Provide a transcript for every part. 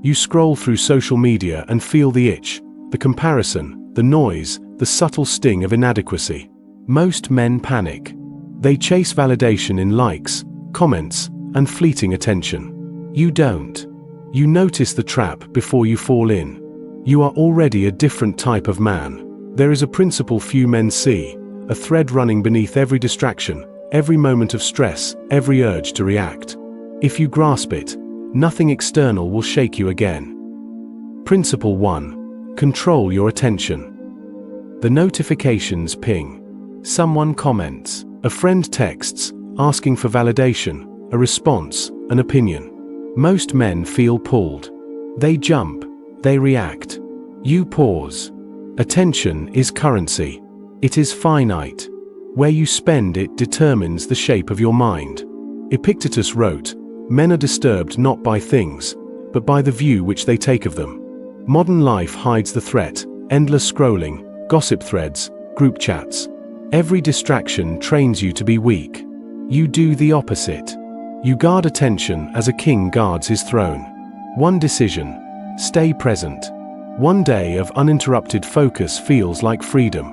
You scroll through social media and feel the itch, the comparison, the noise, the subtle sting of inadequacy. Most men panic. They chase validation in likes, comments, and fleeting attention. You don't. You notice the trap before you fall in. You are already a different type of man. There is a principle few men see, a thread running beneath every distraction, every moment of stress, every urge to react. If you grasp it, nothing external will shake you again. Principle 1. Control your attention. The notifications ping. Someone comments. A friend texts, asking for validation, a response, an opinion. Most men feel pulled. They jump. They react. You pause. Attention is currency. It is finite. Where you spend it determines the shape of your mind. Epictetus wrote, "Men are disturbed not by things, but by the view which they take of them." Modern life hides the threat, endless scrolling, gossip threads, group chats. Every distraction trains you to be weak. You do the opposite. You guard attention as a king guards his throne. One decision: stay present. One day of uninterrupted focus feels like freedom.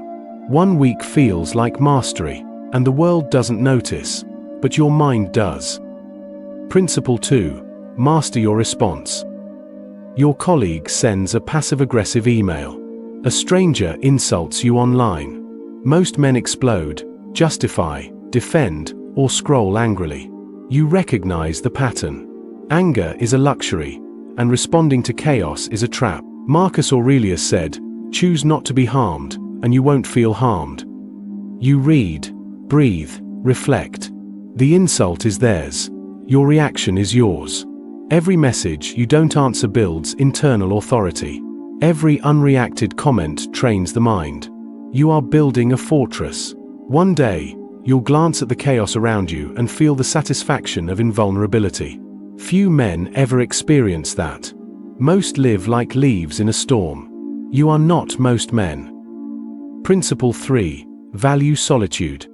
One week feels like mastery, and the world doesn't notice, but your mind does. Principle 2. Master your response. Your colleague sends a passive-aggressive email. A stranger insults you online. Most men explode, justify, defend, or scroll angrily. You recognize the pattern. Anger is a luxury, and responding to chaos is a trap. Marcus Aurelius said, "Choose not to be harmed, and you won't feel harmed." You read, breathe, reflect. The insult is theirs. Your reaction is yours. Every message you don't answer builds internal authority. Every unreacted comment trains the mind. You are building a fortress. One day, you'll glance at the chaos around you and feel the satisfaction of invulnerability. Few men ever experience that. Most live like leaves in a storm. You are not most men. Principle 3. Value solitude.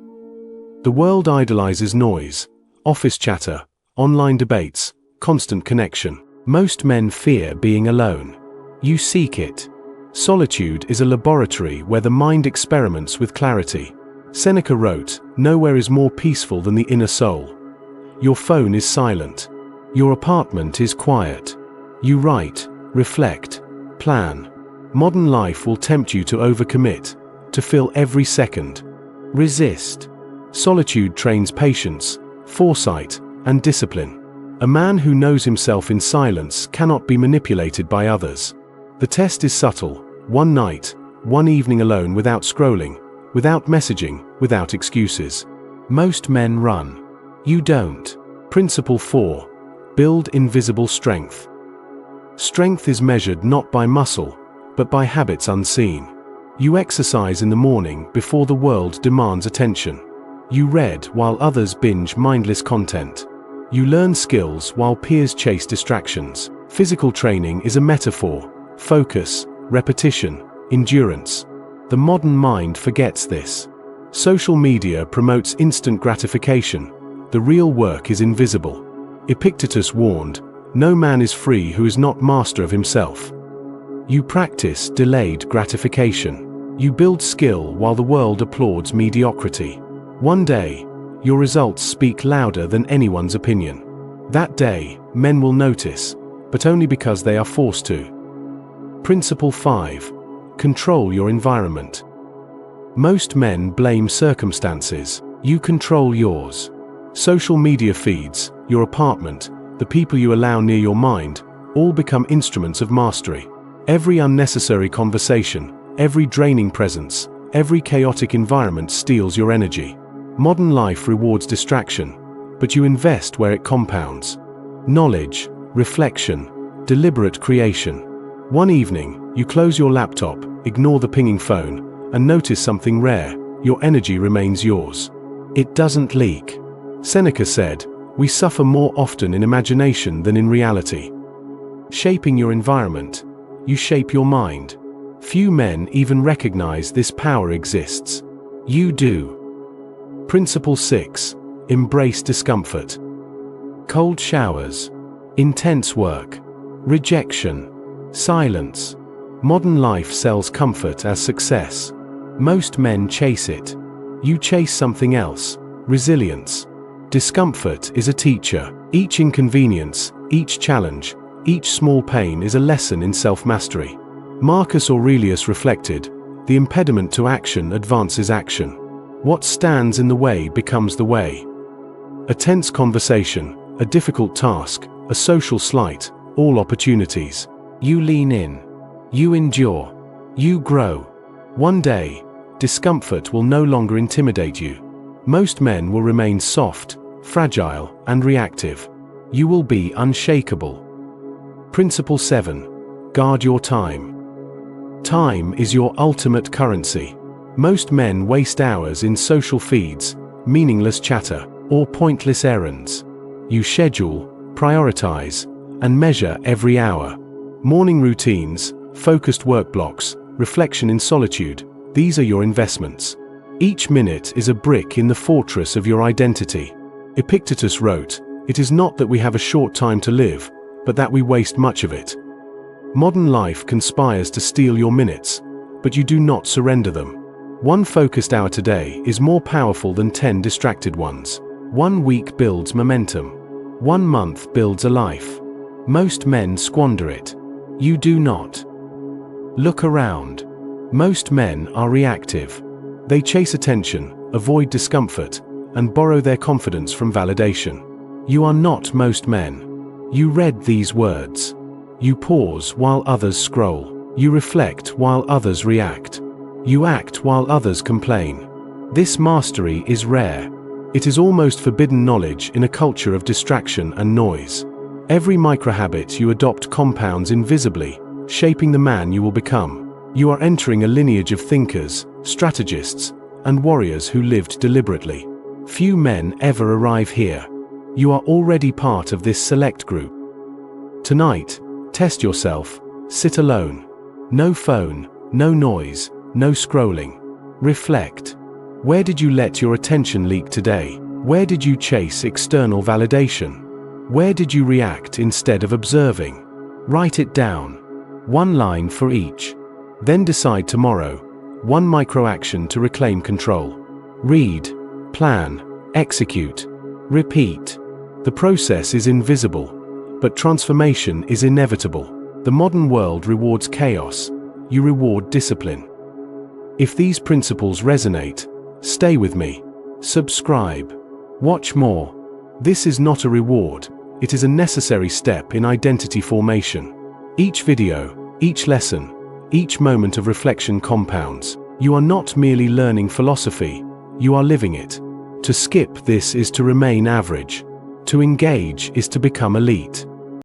The world idolizes noise, office chatter, online debates, constant connection. Most men fear being alone. You seek it. Solitude is a laboratory where the mind experiments with clarity. Seneca wrote, "Nowhere is more peaceful than the inner soul." Your phone is silent. Your apartment is quiet. You write, reflect, plan. Modern life will tempt you to overcommit, to fill every second. Resist. Solitude trains patience, foresight, and discipline. A man who knows himself in silence cannot be manipulated by others. The test is subtle. One night, one evening alone without scrolling, without messaging, without excuses. Most men run. You don't. Principle 4. Build invisible strength. Strength is measured not by muscle, but by habits unseen. You exercise in the morning before the world demands attention. You read while others binge mindless content. You learn skills while peers chase distractions. Physical training is a metaphor: focus, repetition, endurance. The modern mind forgets this. Social media promotes instant gratification. The real work is invisible. Epictetus warned, "No man is free who is not master of himself." You practice delayed gratification. You build skill while the world applauds mediocrity. One day, your results speak louder than anyone's opinion. That day, men will notice, but only because they are forced to. Principle 5. Control your environment. Most men blame circumstances. You control yours. Social media feeds, your apartment, the people you allow near your mind, all become instruments of mastery. Every unnecessary conversation, every draining presence, every chaotic environment steals your energy. Modern life rewards distraction, but you invest where it compounds. Knowledge, reflection, deliberate creation. One evening, you close your laptop, ignore the pinging phone, and notice something rare. Your energy remains yours. It doesn't leak. Seneca said, "We suffer more often in imagination than in reality." Shaping your environment, you shape your mind. Few men even recognize this power exists. You do. Principle 6. Embrace discomfort. Cold showers, intense work, rejection, silence. Modern life sells comfort as success. Most men chase it. You chase something else, resilience. Discomfort is a teacher. Each inconvenience, each challenge, each small pain is a lesson in self-mastery. Marcus Aurelius reflected, "The impediment to action advances action. What stands in the way becomes the way." A tense conversation, a difficult task, a social slight, all opportunities. You lean in. You endure. You grow. One day, discomfort will no longer intimidate you. Most men will remain soft, fragile, and reactive. You will be unshakable. Principle 7. Guard your time. Time is your ultimate currency. Most men waste hours in social feeds, meaningless chatter, or pointless errands. You schedule, prioritize, and measure every hour. Morning routines, focused work blocks, reflection in solitude, these are your investments. Each minute is a brick in the fortress of your identity. Epictetus wrote, "It is not that we have a short time to live, but that we waste much of it." Modern life conspires to steal your minutes, but you do not surrender them. One focused hour today is more powerful than 10 distracted ones. 1 week builds momentum. 1 month builds a life. Most men squander it. You do not. Look around. Most men are reactive. They chase attention, avoid discomfort, and borrow their confidence from validation. You are not most men. You read these words. You pause while others scroll. You reflect while others react. You act while others complain. This mastery is rare. It is almost forbidden knowledge in a culture of distraction and noise. Every microhabit you adopt compounds invisibly, shaping the man you will become. You are entering a lineage of thinkers, strategists, and warriors who lived deliberately. Few men ever arrive here. You are already part of this select group. Tonight, test yourself. Sit alone. No phone, no noise, no scrolling. Reflect. Where did you let your attention leak today? Where did you chase external validation? Where did you react instead of observing? Write it down. 1 line for each. Then decide tomorrow. 1 micro-action to reclaim control. Read, plan, execute, repeat. The process is invisible, but transformation is inevitable. The modern world rewards chaos. You reward discipline. If these principles resonate, stay with me. Subscribe. Watch more. This is not a reward. It is a necessary step in identity formation. Each video, each lesson, each moment of reflection compounds. You are not merely learning philosophy, you are living it. To skip this is to remain average. To engage is to become elite.